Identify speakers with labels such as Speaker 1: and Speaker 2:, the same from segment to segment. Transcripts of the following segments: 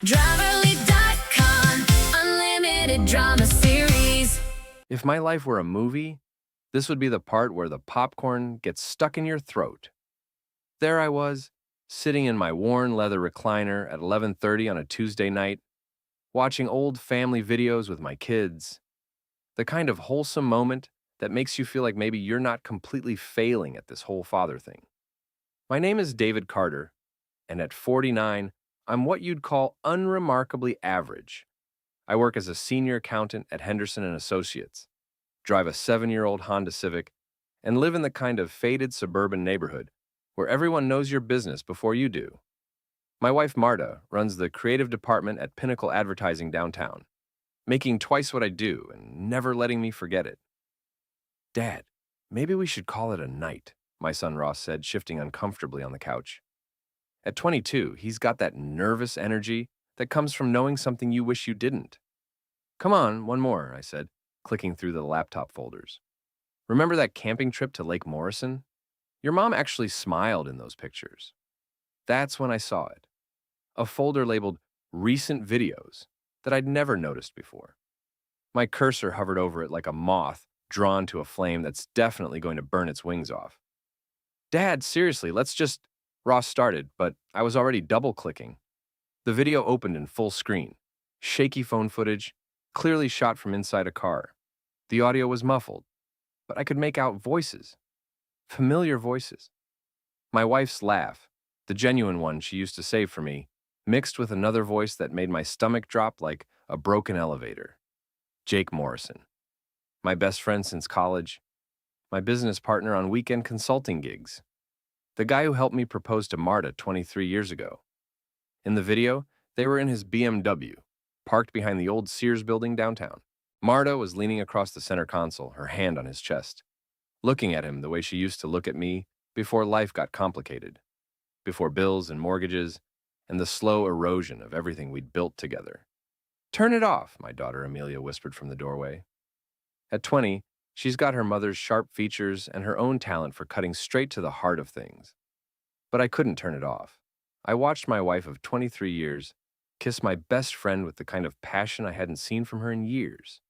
Speaker 1: Driverly.com, unlimited drama series.
Speaker 2: If my life were a movie, this would be the part where the popcorn gets stuck in your throat. There I was, sitting in my worn leather recliner at 11:30 on a Tuesday night, watching old family videos with my kids. The kind of wholesome moment that makes you feel like maybe you're not completely failing at this whole father thing. My name is David Carter, and at 49, I'm what you'd call unremarkably average. I work as a senior accountant at Henderson and Associates, drive a 7-year-old Honda Civic, and live in the kind of faded suburban neighborhood where everyone knows your business before you do. My wife Marta runs the creative department at Pinnacle Advertising downtown, making twice what I do and never letting me forget it. Dad, maybe we should call it a night, my son Ross said, shifting uncomfortably on the couch. At 22, he's got that nervous energy that comes from knowing something you wish you didn't. Come on, one more, I said, clicking through the laptop folders. Remember that camping trip to Lake Morrison? Your mom actually smiled in those pictures. That's when I saw it. A folder labeled Recent Videos that I'd never noticed before. My cursor hovered over it like a moth drawn to a flame that's definitely going to burn its wings off. Dad, seriously, let's just... Ross started, but I was already double-clicking. The video opened in full screen. Shaky phone footage, clearly shot from inside a car. The audio was muffled, but I could make out voices. Familiar voices. My wife's laugh, the genuine one she used to save for me, mixed with another voice that made my stomach drop like a broken elevator. Jake Morrison. My best friend since college. My business partner on weekend consulting gigs. The guy who helped me propose to Marta 23 years ago. In the video, they were in his BMW, parked behind the old Sears building downtown. Marta was leaning across the center console, her hand on his chest, looking at him the way she used to look at me before life got complicated, before bills and mortgages, and the slow erosion of everything we'd built together. Turn it off, my daughter Amelia whispered from the doorway. At 20, she's got her mother's sharp features and her own talent for cutting straight to the heart of things. But I couldn't turn it off. I watched my wife of 23 years kiss my best friend with the kind of passion I hadn't seen from her in years.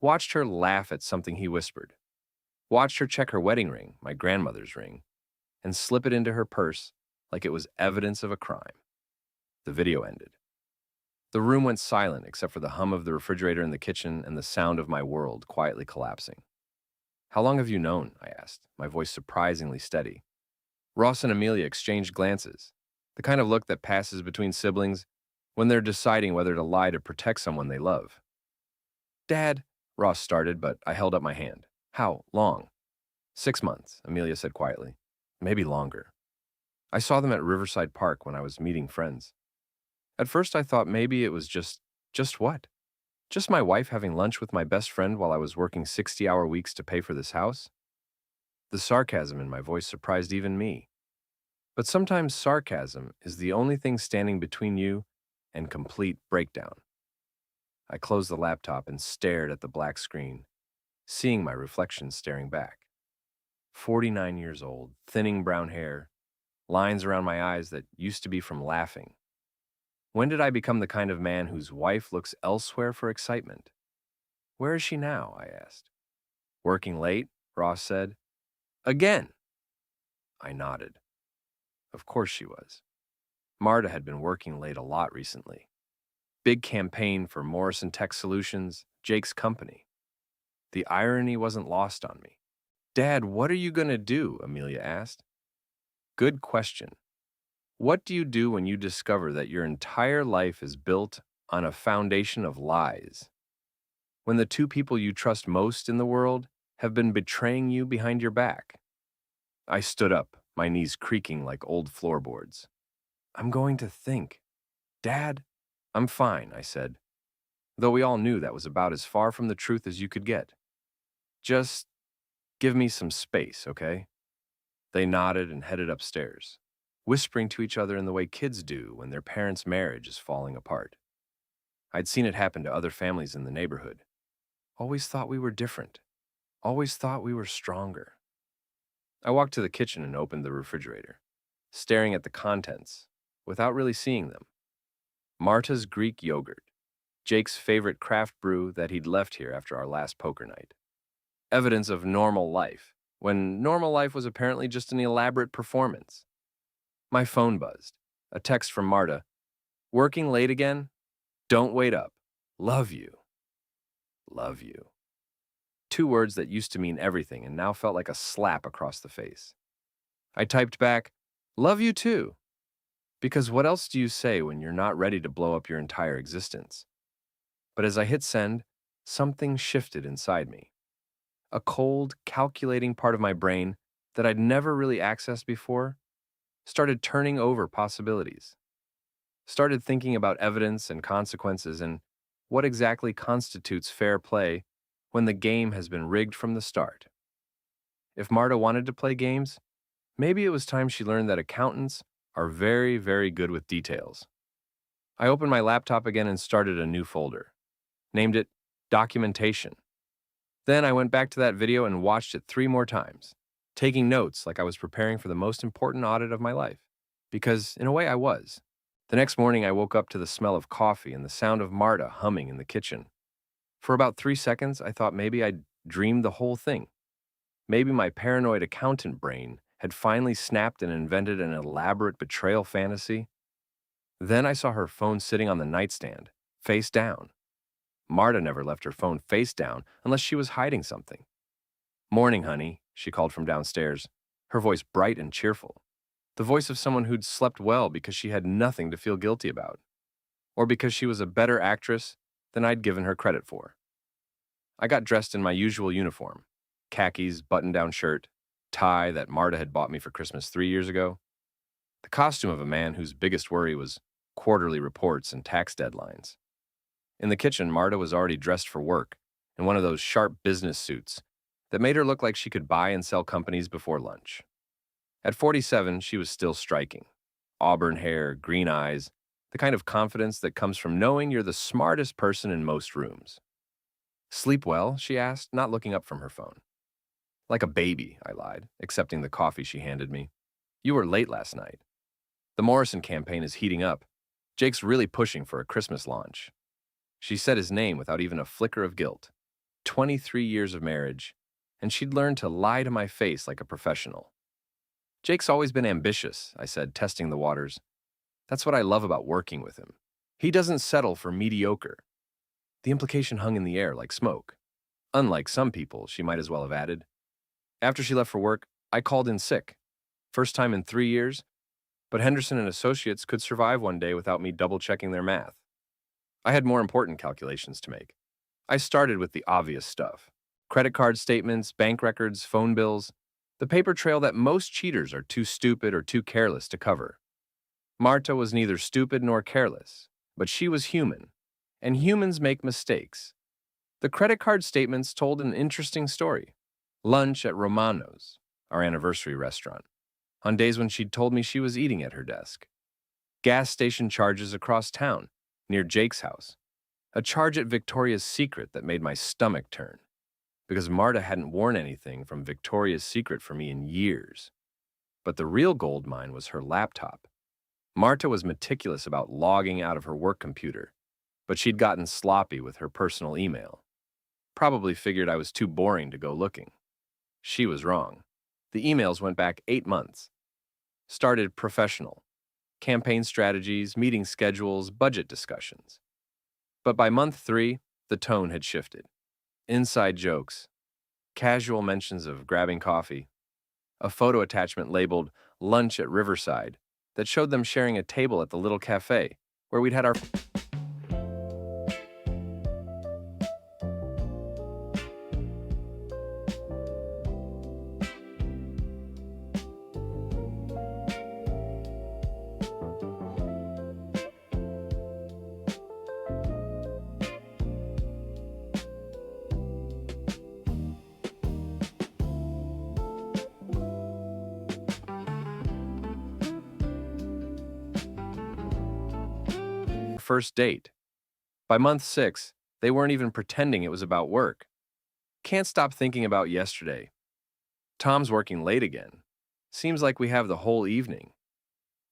Speaker 2: Watched her laugh at something he whispered. Watched her check her wedding ring, my grandmother's ring, and slip it into her purse like it was evidence of a crime. The video ended. The room went silent except for the hum of the refrigerator in the kitchen and the sound of my world quietly collapsing. How long have you known? I asked, my voice surprisingly steady. Ross and Amelia exchanged glances, the kind of look that passes between siblings when they're deciding whether to lie to protect someone they love. Dad, Ross started, but I held up my hand. How long? 6 months, Amelia said quietly. Maybe longer. I saw them at Riverside Park when I was meeting friends. At first I thought maybe it was just what? Just my wife having lunch with my best friend while I was working 60-hour weeks to pay for this house? The sarcasm in my voice surprised even me. But sometimes sarcasm is the only thing standing between you and complete breakdown. I closed the laptop and stared at the black screen, seeing my reflection staring back. 49 years old, thinning brown hair, lines around my eyes that used to be from laughing. When did I become the kind of man whose wife looks elsewhere for excitement? Where is she now? I asked. Working late, Ross said. Again. I nodded. Of course she was. Marta had been working late a lot recently. Big campaign for Morrison Tech Solutions, Jake's company. The irony wasn't lost on me. Dad, what are you going to do? Amelia asked. Good question. What do you do when you discover that your entire life is built on a foundation of lies? When the two people you trust most in the world have been betraying you behind your back? I stood up, my knees creaking like old floorboards. I'm going to think. Dad, I'm fine, I said, though we all knew that was about as far from the truth as you could get. Just give me some space, okay? They nodded and headed upstairs, whispering to each other in the way kids do when their parents' marriage is falling apart. I'd seen it happen to other families in the neighborhood. Always thought we were different. Always thought we were stronger. I walked to the kitchen and opened the refrigerator, staring at the contents without really seeing them. Marta's Greek yogurt, Jake's favorite craft brew that he'd left here after our last poker night. Evidence of normal life, when normal life was apparently just an elaborate performance. My phone buzzed. A text from Marta. Working late again? Don't wait up. Love you. Love you. Two words that used to mean everything and now felt like a slap across the face. I typed back, love you too. Because what else do you say when you're not ready to blow up your entire existence? But as I hit send, something shifted inside me. A cold, calculating part of my brain that I'd never really accessed before started turning over possibilities. Started thinking about evidence and consequences and what exactly constitutes fair play when the game has been rigged from the start. If Marta wanted to play games, maybe it was time she learned that accountants are very, very good with details. I opened my laptop again and started a new folder. Named it Documentation. Then I went back to that video and watched it 3 more times, taking notes like I was preparing for the most important audit of my life. Because, in a way, I was. The next morning, I woke up to the smell of coffee and the sound of Marta humming in the kitchen. For about 3 seconds, I thought maybe I'd dreamed the whole thing. Maybe my paranoid accountant brain had finally snapped and invented an elaborate betrayal fantasy. Then I saw her phone sitting on the nightstand, face down. Marta never left her phone face down unless she was hiding something. Morning, honey, she called from downstairs, her voice bright and cheerful. The voice of someone who'd slept well because she had nothing to feel guilty about, or because she was a better actress than I'd given her credit for. I got dressed in my usual uniform, khakis, button-down shirt, tie that Marta had bought me for Christmas 3 years ago. The costume of a man whose biggest worry was quarterly reports and tax deadlines. In the kitchen, Marta was already dressed for work in one of those sharp business suits that made her look like she could buy and sell companies before lunch. At 47, she was still striking. Auburn hair, green eyes, the kind of confidence that comes from knowing you're the smartest person in most rooms. Sleep well? She asked, not looking up from her phone. Like a baby, I lied, accepting the coffee she handed me. You were late last night. The Morrison campaign is heating up. Jake's really pushing for a Christmas launch. She said his name without even a flicker of guilt. 23 years of marriage, and she'd learned to lie to my face like a professional. Jake's always been ambitious, I said, testing the waters. That's what I love about working with him. He doesn't settle for mediocre. The implication hung in the air like smoke. Unlike some people, she might as well have added. After she left for work, I called in sick. First time in 3 years, but Henderson and Associates could survive one day without me double-checking their math. I had more important calculations to make. I started with the obvious stuff. Credit card statements, bank records, phone bills, the paper trail that most cheaters are too stupid or too careless to cover. Marta was neither stupid nor careless, but she was human, and humans make mistakes. The credit card statements told an interesting story. Lunch at Romano's, our anniversary restaurant, on days when she'd told me she was eating at her desk. Gas station charges across town, near Jake's house. A charge at Victoria's Secret that made my stomach turn, because Marta hadn't worn anything from Victoria's Secret for me in years. But the real gold mine was her laptop. Marta was meticulous about logging out of her work computer, but she'd gotten sloppy with her personal email. Probably figured I was too boring to go looking. She was wrong. The emails went back 8 months. Started professional. Campaign strategies, meeting schedules, budget discussions. But by month 3, the tone had shifted. Inside jokes, casual mentions of grabbing coffee, a photo attachment labeled Lunch at Riverside that showed them sharing a table at the little cafe where we'd had our first date. By month 6, they weren't even pretending it was about work. Can't stop thinking about yesterday. Tom's working late again. Seems like we have the whole evening.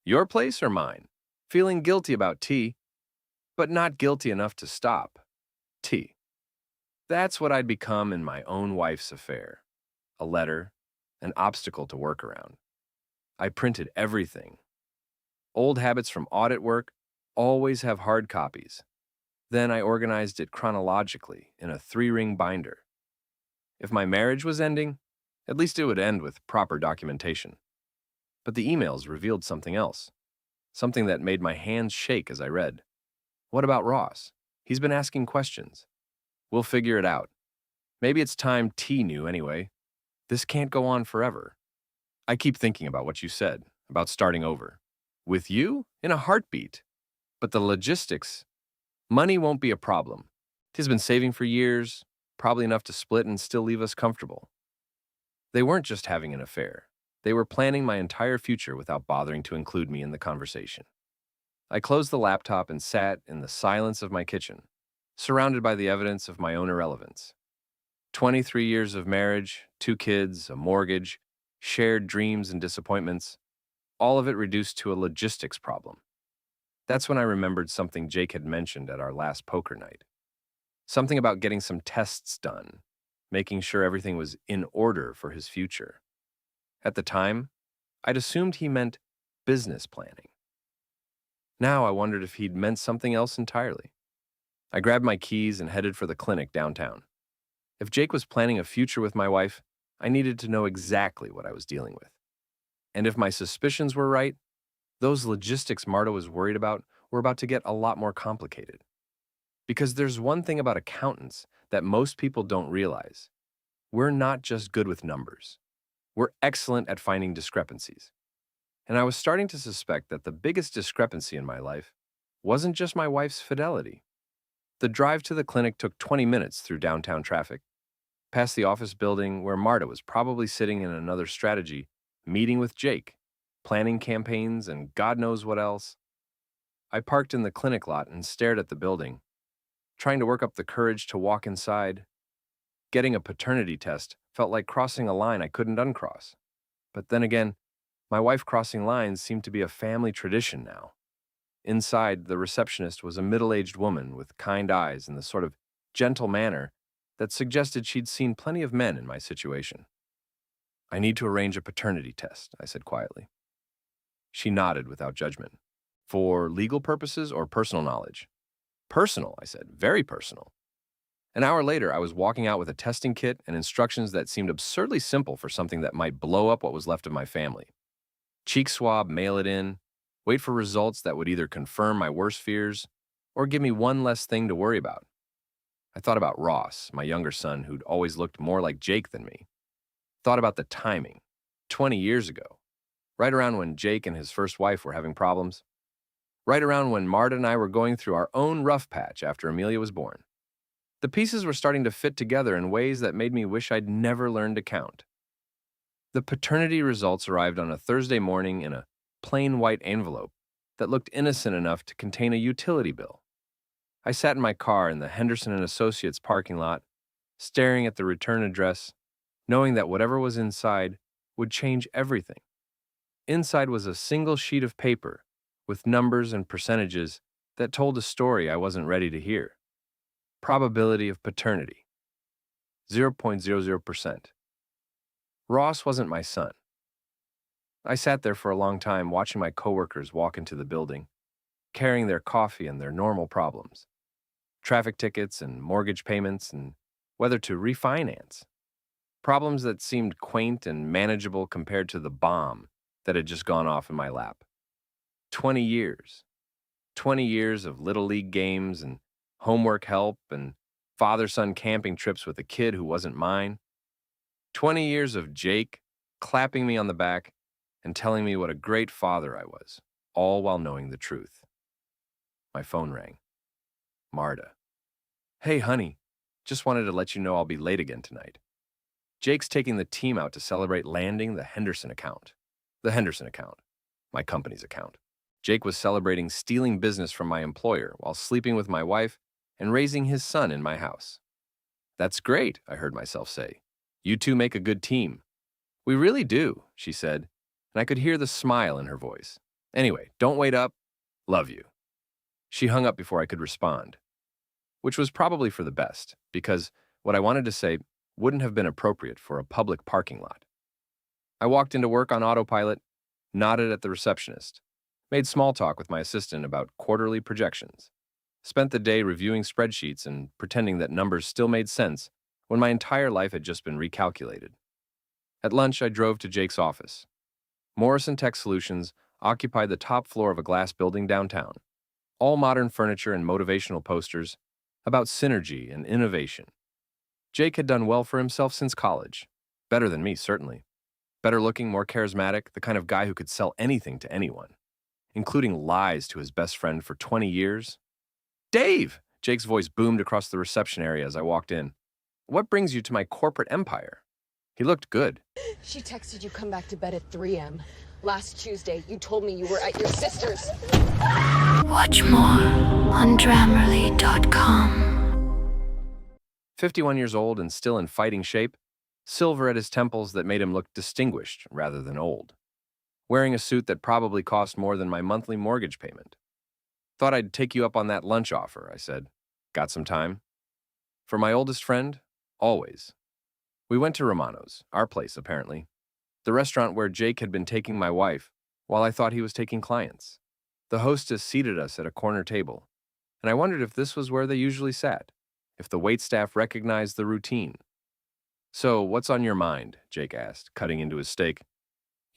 Speaker 2: Your place or mine? Feeling guilty about tea. but not guilty enough to stop. T. That's what I'd become in my own wife's affair. A letter, an obstacle to work around. I printed everything. Old habits from audit work always have hard copies. Then I organized it chronologically in a 3-ring binder. If my marriage was ending, at least it would end with proper documentation. But the emails revealed something else, something that made my hands shake as I read. What about Ross? He's been asking questions. We'll figure it out. Maybe it's time T knew anyway. This can't go on forever. I keep thinking about what you said, about starting over. With you? In a heartbeat. But the logistics, money won't be a problem. T's been saving for years, probably enough to split and still leave us comfortable. They weren't just having an affair. They were planning my entire future without bothering to include me in the conversation. I closed the laptop and sat in the silence of my kitchen, surrounded by the evidence of my own irrelevance. 23 years of marriage, 2 kids, a mortgage, shared dreams and disappointments, all of it reduced to a logistics problem. That's when I remembered something Jake had mentioned at our last poker night. Something about getting some tests done, making sure everything was in order for his future. At the time, I'd assumed he meant business planning. Now I wondered if he'd meant something else entirely. I grabbed my keys and headed for the clinic downtown. If Jake was planning a future with my wife, I needed to know exactly what I was dealing with. And if my suspicions were right, those logistics Marta was worried about were about to get a lot more complicated. Because there's one thing about accountants that most people don't realize. We're not just good with numbers. We're excellent at finding discrepancies. And I was starting to suspect that the biggest discrepancy in my life wasn't just my wife's fidelity. The drive to the clinic took 20 minutes through downtown traffic, past the office building where Marta was probably sitting in another strategy, meeting with Jake, planning campaigns, and God knows what else. I parked in the clinic lot and stared at the building, trying to work up the courage to walk inside. Getting a paternity test felt like crossing a line I couldn't uncross. But then again, my wife crossing lines seemed to be a family tradition now. Inside, the receptionist was a middle-aged woman with kind eyes and the sort of gentle manner that suggested she'd seen plenty of men in my situation. I need to arrange a paternity test, I said quietly. She nodded without judgment. For legal purposes or personal knowledge? Personal, I said, very personal. An hour later, I was walking out with a testing kit and instructions that seemed absurdly simple for something that might blow up what was left of my family. Cheek swab, mail it in, wait for results that would either confirm my worst fears or give me one less thing to worry about. I thought about Ross, my younger son, who'd always looked more like Jake than me. Thought about the timing, 20 years ago, right around when Jake and his first wife were having problems, right around when Marta and I were going through our own rough patch after Amelia was born. The pieces were starting to fit together in ways that made me wish I'd never learned to count. The paternity results arrived on a Thursday morning in a plain white envelope that looked innocent enough to contain a utility bill. I sat in my car in the Henderson & Associates parking lot, staring at the return address, knowing that whatever was inside would change everything. Inside was a single sheet of paper with numbers and percentages that told a story I wasn't ready to hear. Probability of paternity, 0.00%. Ross wasn't my son. I sat there for a long time watching my coworkers walk into the building, carrying their coffee and their normal problems. Traffic tickets and mortgage payments and whether to refinance. Problems that seemed quaint and manageable compared to the bomb that had just gone off in my lap. 20 years. 20 years of little league games and homework help and father-son camping trips with a kid who wasn't mine. 20 years of Jake clapping me on the back and telling me what a great father I was, all while knowing the truth. My phone rang. Marta. Hey, honey, just wanted to let you know I'll be late again tonight. Jake's taking the team out to celebrate landing the Henderson account. The Henderson account, my company's account. Jake was celebrating stealing business from my employer while sleeping with my wife and raising his son in my house. That's great, I heard myself say. You two make a good team. We really do, she said, and I could hear the smile in her voice. Anyway, don't wait up. Love you. She hung up before I could respond, which was probably for the best, because what I wanted to say wouldn't have been appropriate for a public parking lot. I walked into work on autopilot, nodded at the receptionist, made small talk with my assistant about quarterly projections, spent the day reviewing spreadsheets and pretending that numbers still made sense when my entire life had just been recalculated. At lunch, I drove to Jake's office. Morrison Tech Solutions occupied the top floor of a glass building downtown, all modern furniture and motivational posters about synergy and innovation. Jake had done well for himself since college. Better than me, certainly. Better looking, more charismatic, the kind of guy who could sell anything to anyone, including lies to his best friend for 20 years. Dave! Jake's voice boomed across the reception area as I walked in. What brings you to my corporate empire? He looked good.
Speaker 3: She texted you come back to bed at 3 a.m. Last Tuesday, you told me you were at your sister's.
Speaker 1: Watch more on Grammarly.com.
Speaker 2: 51 years old and still in fighting shape, silver at his temples that made him look distinguished rather than old. Wearing a suit that probably cost more than my monthly mortgage payment. Thought I'd take you up on that lunch offer, I said. Got some time? For my oldest friend? Always. We went to Romano's, our place apparently, the restaurant where Jake had been taking my wife while I thought he was taking clients. The hostess seated us at a corner table, and I wondered if this was where they usually sat, if the waitstaff recognized the routine. So, what's on your mind? Jake asked, cutting into his steak.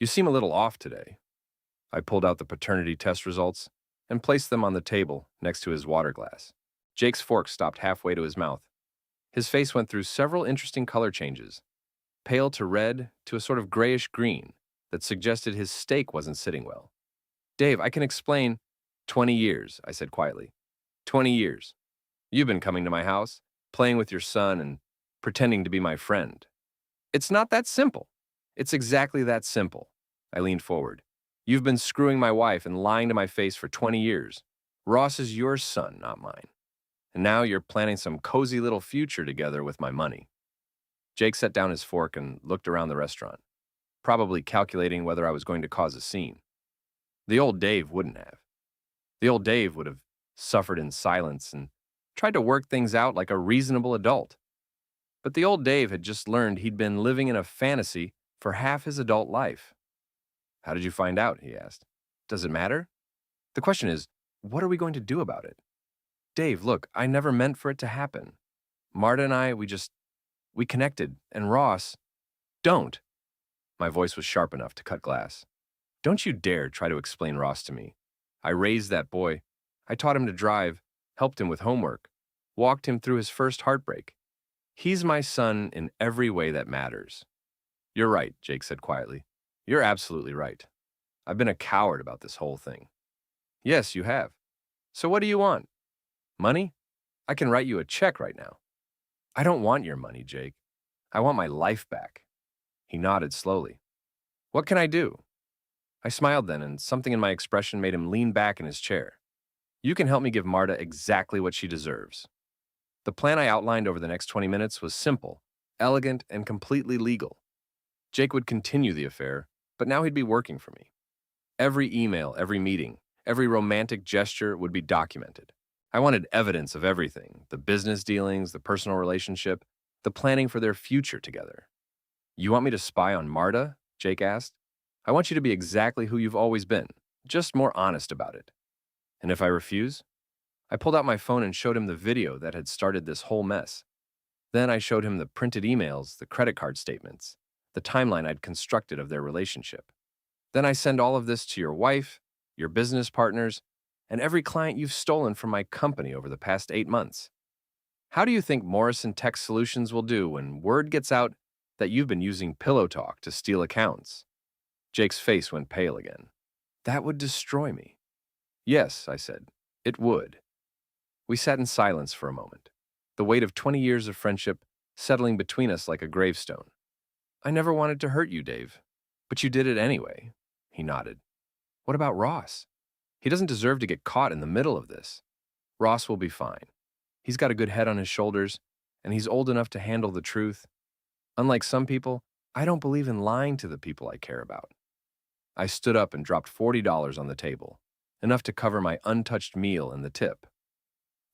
Speaker 2: You seem a little off today. I pulled out the paternity test results and placed them on the table next to his water glass. Jake's fork stopped halfway to his mouth. His face went through several interesting color changes, pale to red to a sort of grayish green that suggested his steak wasn't sitting well. Dave, I can explain. 20 years, I said quietly. 20 years. You've been coming to my house, playing with your son, and pretending to be my friend. It's not that simple. It's exactly that simple. I leaned forward. You've been screwing my wife and lying to my face for 20 years. Ross is your son, not mine. And now you're planning some cozy little future together with my money. Jake set down his fork and looked around the restaurant, probably calculating whether I was going to cause a scene. The old Dave wouldn't have. The old Dave would have suffered in silence and tried to work things out like a reasonable adult. But the old Dave had just learned he'd been living in a fantasy for half his adult life. How did you find out? He asked. Does it matter? The question is, what are we going to do about it? Dave, look, I never meant for it to happen. Marta and I, we connected, and Ross, don't. My voice was sharp enough to cut glass. Don't you dare try to explain Ross to me. I raised that boy. I taught him to drive, helped him with homework, walked him through his first heartbreak. He's my son in every way that matters. You're right, Jake said quietly. You're absolutely right. I've been a coward about this whole thing. Yes, you have. So what do you want? Money? I can write you a check right now. I don't want your money, Jake. I want my life back. He nodded slowly. What can I do? I smiled then, and something in my expression made him lean back in his chair. You can help me give Marta exactly what she deserves. The plan I outlined over the next 20 minutes was simple, elegant, and completely legal. Jake would continue the affair, but now he'd be working for me. Every email, every meeting, every romantic gesture would be documented. I wanted evidence of everything, the business dealings, the personal relationship, the planning for their future together. You want me to spy on Marta? Jake asked. I want you to be exactly who you've always been, just more honest about it. And if I refuse? I pulled out my phone and showed him the video that had started this whole mess. Then I showed him the printed emails, the credit card statements, the timeline I'd constructed of their relationship. Then I send all of this to your wife, your business partners, and every client you've stolen from my company over the past 8 months. How do you think Morrison Tech Solutions will do when word gets out that you've been using Pillow Talk to steal accounts? Jake's face went pale again. That would destroy me. Yes, I said, it would. We sat in silence for a moment, the weight of 20 years of friendship settling between us like a gravestone. I never wanted to hurt you, Dave, but you did it anyway. He nodded. What about Ross? He doesn't deserve to get caught in the middle of this. Ross will be fine. He's got a good head on his shoulders, and he's old enough to handle the truth. Unlike some people, I don't believe in lying to the people I care about. I stood up and dropped $40 on the table, enough to cover my untouched meal and the tip.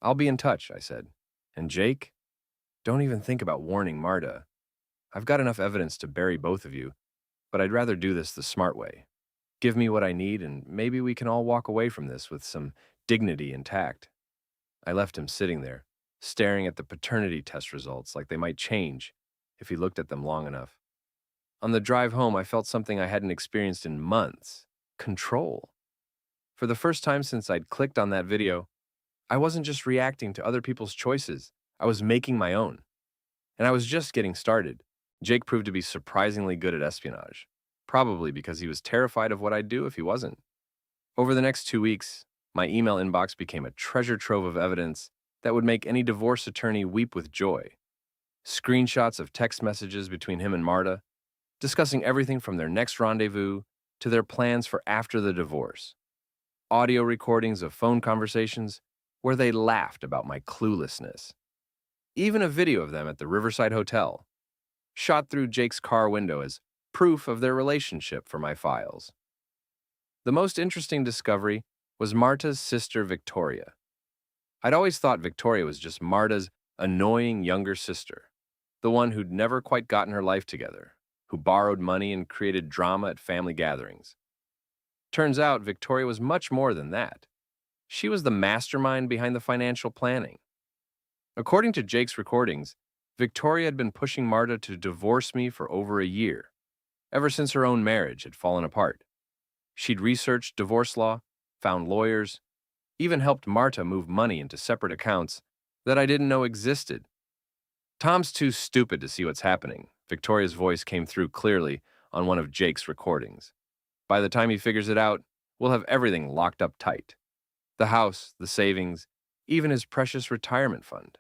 Speaker 2: I'll be in touch, I said. And Jake? Don't even think about warning Marta. I've got enough evidence to bury both of you, but I'd rather do this the smart way. Give me what I need, and maybe we can all walk away from this with some dignity intact. I left him sitting there, staring at the paternity test results like they might change if he looked at them long enough. On the drive home, I felt something I hadn't experienced in months: control. For the first time since I'd clicked on that video, I wasn't just reacting to other people's choices, I was making my own. And I was just getting started. Jake proved to be surprisingly good at espionage, probably because he was terrified of what I'd do if he wasn't. Over the next 2 weeks, my email inbox became a treasure trove of evidence that would make any divorce attorney weep with joy. Screenshots of text messages between him and Marta, discussing everything from their next rendezvous to their plans for after the divorce. Audio recordings of phone conversations where they laughed about my cluelessness. Even a video of them at the Riverside Hotel, shot through Jake's car window as proof of their relationship for my files. The most interesting discovery was Marta's sister Victoria. I'd always thought Victoria was just Marta's annoying younger sister, the one who'd never quite gotten her life together, who borrowed money and created drama at family gatherings. Turns out Victoria was much more than that. She was the mastermind behind the financial planning. According to Jake's recordings, Victoria had been pushing Marta to divorce me for over a year, ever since her own marriage had fallen apart. She'd researched divorce law, found lawyers, even helped Marta move money into separate accounts that I didn't know existed. Tom's too stupid to see what's happening. Victoria's voice came through clearly on one of Jake's recordings. By the time he figures it out, we'll have everything locked up tight. The house, the savings, even his precious retirement fund.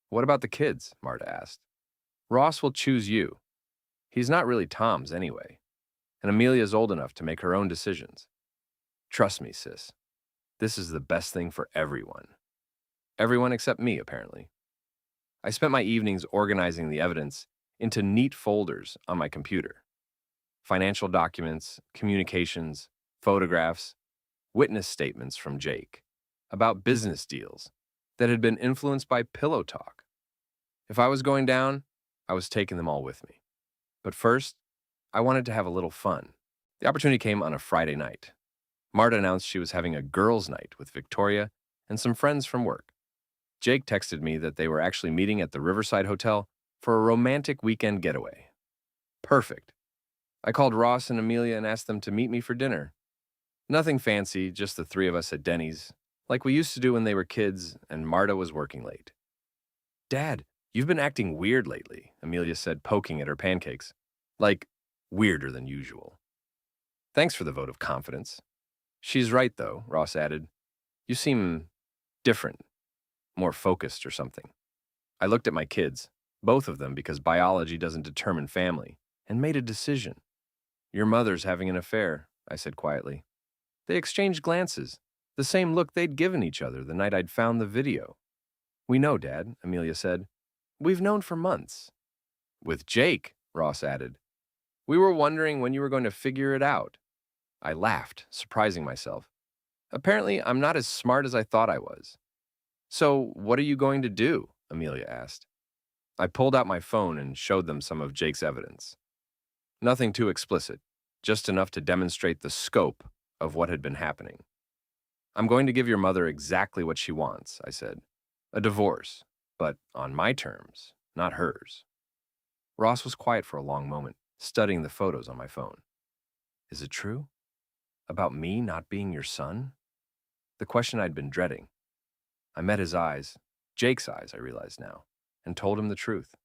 Speaker 2: What about the kids? Marta asked. Ross will choose you. He's not really Tom's anyway. And Amelia's old enough to make her own decisions. Trust me, sis. This is the best thing for everyone. Everyone except me, apparently. I spent my evenings organizing the evidence into neat folders on my computer. Financial documents, communications, photographs, witness statements from Jake about business deals that had been influenced by pillow talk. If I was going down, I was taking them all with me. But first, I wanted to have a little fun. The opportunity came on a Friday night. Marta announced she was having a girls' night with Victoria and some friends from work. Jake texted me that they were actually meeting at the Riverside Hotel for a romantic weekend getaway. Perfect. I called Ross and Amelia and asked them to meet me for dinner. Nothing fancy, just the three of us at Denny's, like we used to do when they were kids and Marta was working late. Dad, you've been acting weird lately, Amelia said, poking at her pancakes. Like, weirder than usual. Thanks for the vote of confidence. She's right, though, Ross added. You seem different, more focused or something. I looked at my kids, both of them because biology doesn't determine family, and made a decision. Your mother's having an affair, I said quietly. They exchanged glances, the same look they'd given each other the night I'd found the video. We know, Dad, Amelia said. We've known for months. With Jake, Ross added. We were wondering when you were going to figure it out. I laughed, surprising myself. Apparently, I'm not as smart as I thought I was. So, what are you going to do? Amelia asked. I pulled out my phone and showed them some of Jake's evidence. Nothing too explicit, just enough to demonstrate the scope of what had been happening. I'm going to give your mother exactly what she wants, I said. A divorce, but on my terms, not hers. Ross was quiet for a long moment, studying the photos on my phone. Is it true? About me not being your son? The question I'd been dreading. I met his eyes, Jake's eyes, I realized now, and told him the truth.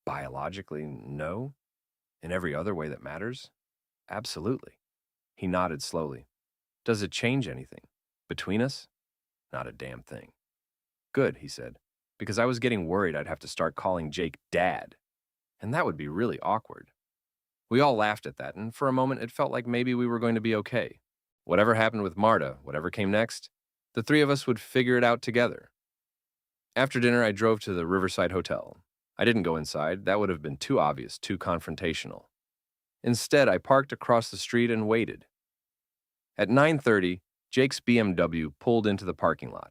Speaker 2: Biologically, no. In every other way that matters? Absolutely. He nodded slowly. Does it change anything? Between us? Not a damn thing. Good, he said, because I was getting worried I'd have to start calling Jake Dad, and that would be really awkward. We all laughed at that, and for a moment it felt like maybe we were going to be okay. Whatever happened with Marta, whatever came next, the three of us would figure it out together. After dinner, I drove to the Riverside Hotel. I didn't go inside. That would have been too obvious, too confrontational. Instead, I parked across the street and waited. At 9:30, Jake's BMW pulled into the parking lot.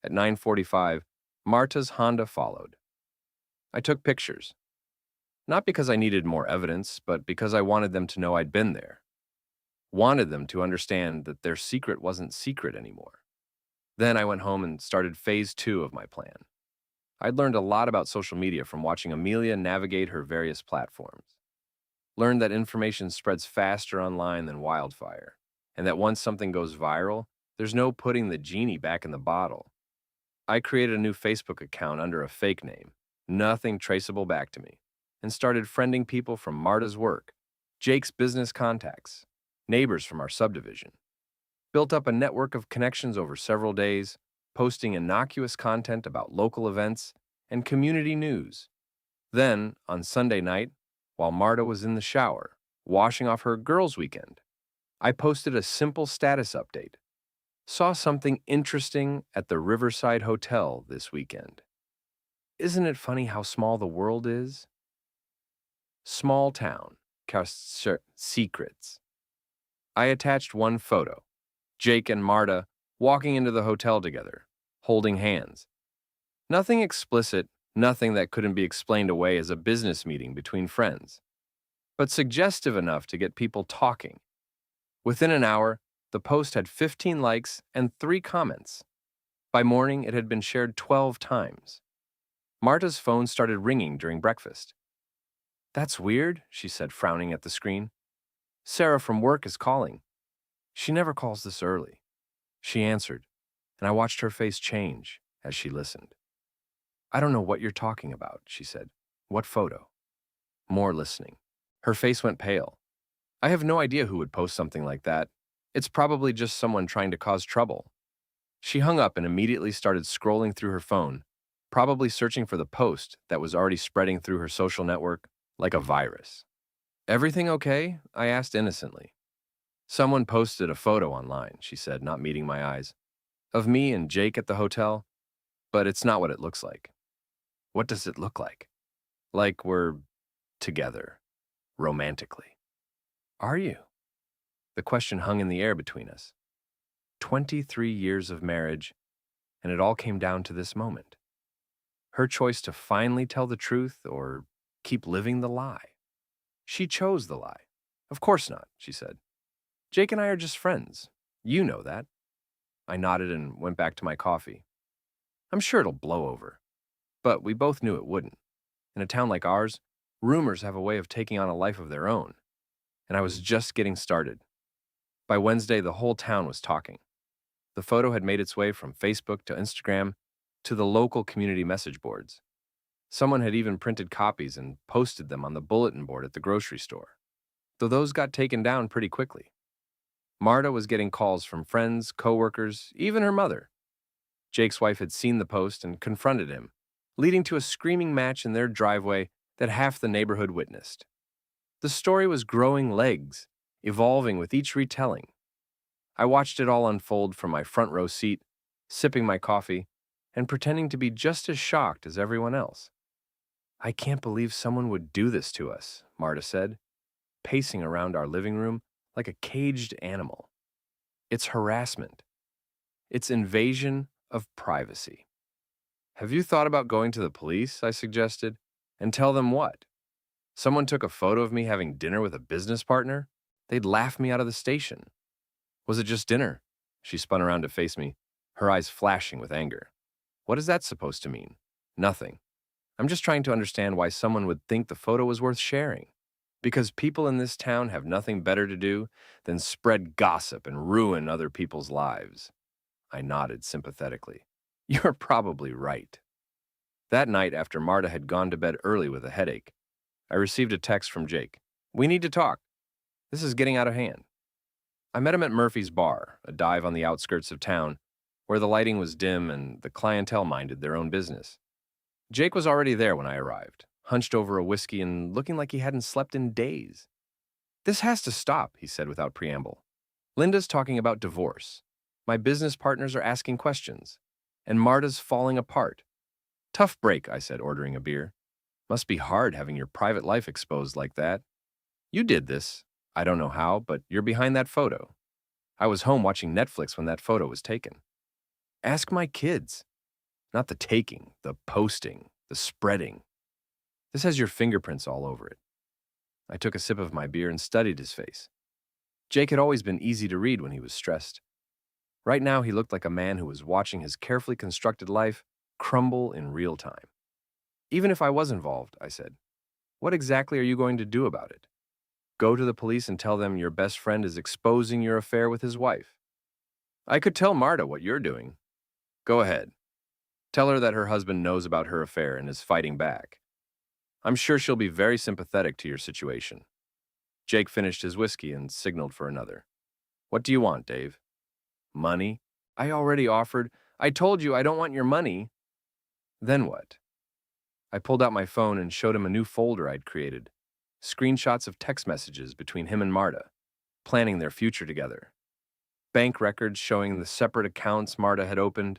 Speaker 2: At 9:45, Marta's Honda followed. I took pictures, not because I needed more evidence, but because I wanted them to know I'd been there. Wanted them to understand that their secret wasn't secret anymore. Then I went home and started phase 2 of my plan. I'd learned a lot about social media from watching Amelia navigate her various platforms. Learned that information spreads faster online than wildfire, and that once something goes viral, there's no putting the genie back in the bottle. I created a new Facebook account under a fake name, nothing traceable back to me, and started friending people from Marta's work, Jake's business contacts, neighbors from our subdivision. Built up a network of connections over several days, posting innocuous content about local events and community news. Then, on Sunday night, while Marta was in the shower, washing off her girls' weekend, I posted a simple status update. Saw something interesting at the Riverside Hotel this weekend. Isn't it funny how small the world is? Small town, secrets. I attached one photo. Jake and Marta walking into the hotel together, holding hands. Nothing explicit, nothing that couldn't be explained away as a business meeting between friends, but suggestive enough to get people talking. Within an hour, the post had 15 likes and 3 comments. By morning, it had been shared 12 times. Marta's phone started ringing during breakfast. "That's weird," she said, frowning at the screen. "Sarah from work is calling. She never calls this early." She answered, and I watched her face change as she listened. "I don't know what you're talking about," she said. "What photo?" More listening. Her face went pale. "I have no idea who would post something like that. It's probably just someone trying to cause trouble." She hung up and immediately started scrolling through her phone, probably searching for the post that was already spreading through her social network like a virus. "Everything okay?" I asked innocently. "Someone posted a photo online," she said, not meeting my eyes, "of me and Jake at the hotel, but it's not what it looks like." "What does it look like?" "Like we're together, romantically." "Are you?" The question hung in the air between us. 23 years of marriage, and it all came down to this moment. Her choice to finally tell the truth or keep living the lie. She chose the lie. "Of course not," she said. "Jake and I are just friends. You know that." I nodded and went back to my coffee. "I'm sure it'll blow over." But we both knew it wouldn't. In a town like ours, rumors have a way of taking on a life of their own. And I was just getting started. By Wednesday, the whole town was talking. The photo had made its way from Facebook to Instagram to the local community message boards. Someone had even printed copies and posted them on the bulletin board at the grocery store, though those got taken down pretty quickly. Marta was getting calls from friends, coworkers, even her mother. Jake's wife had seen the post and confronted him, leading to a screaming match in their driveway that half the neighborhood witnessed. The story was growing legs, evolving with each retelling. I watched it all unfold from my front row seat, sipping my coffee, and pretending to be just as shocked as everyone else. "I can't believe someone would do this to us," Marta said, pacing around our living room like a caged animal. "It's harassment. It's invasion of privacy." "Have you thought about going to the police?" I suggested. "And tell them what? Someone took a photo of me having dinner with a business partner? They'd laugh me out of the station." "Was it just dinner?" She spun around to face me, her eyes flashing with anger. "What is that supposed to mean?" "Nothing. I'm just trying to understand why someone would think the photo was worth sharing. Because people in this town have nothing better to do than spread gossip and ruin other people's lives." I nodded sympathetically. "You're probably right." That night, after Marta had gone to bed early with a headache, I received a text from Jake. "We need to talk. This is getting out of hand." I met him at Murphy's Bar, a dive on the outskirts of town, where the lighting was dim and the clientele minded their own business. Jake was already there when I arrived, hunched over a whiskey and looking like he hadn't slept in days. "This has to stop," he said without preamble. "Linda's talking about divorce. My business partners are asking questions. And Marta's falling apart." "Tough break," I said, ordering a beer. "Must be hard having your private life exposed like that." "You did this. I don't know how, but you're behind that photo." I was home watching Netflix when that photo was taken. Ask my kids. Not the taking, the posting, the spreading. This has your fingerprints all over it. I took a sip of my beer and studied his face. Jake had always been easy to read when he was stressed. Right now, he looked like a man who was watching his carefully constructed life crumble in real time. Even if I was involved, I said, what exactly are you going to do about it? Go to the police and tell them your best friend is exposing your affair with his wife. I could tell Marta what you're doing. Go ahead. Tell her that her husband knows about her affair and is fighting back. I'm sure she'll be very sympathetic to your situation. Jake finished his whiskey and signaled for another. What do you want, Dave? Money? I already offered. I told you I don't want your money. Then what? I pulled out my phone and showed him a new folder I'd created. Screenshots of text messages between him and Marta, planning their future together. Bank records showing the separate accounts Marta had opened.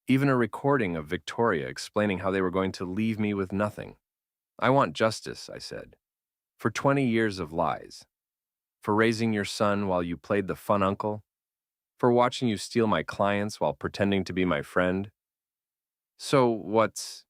Speaker 2: Even a recording of Victoria explaining how they were going to leave me with nothing. I want justice, I said. For 20 years of lies. For raising your son while you played the fun uncle. For watching you steal my clients while pretending to be my friend. So what's...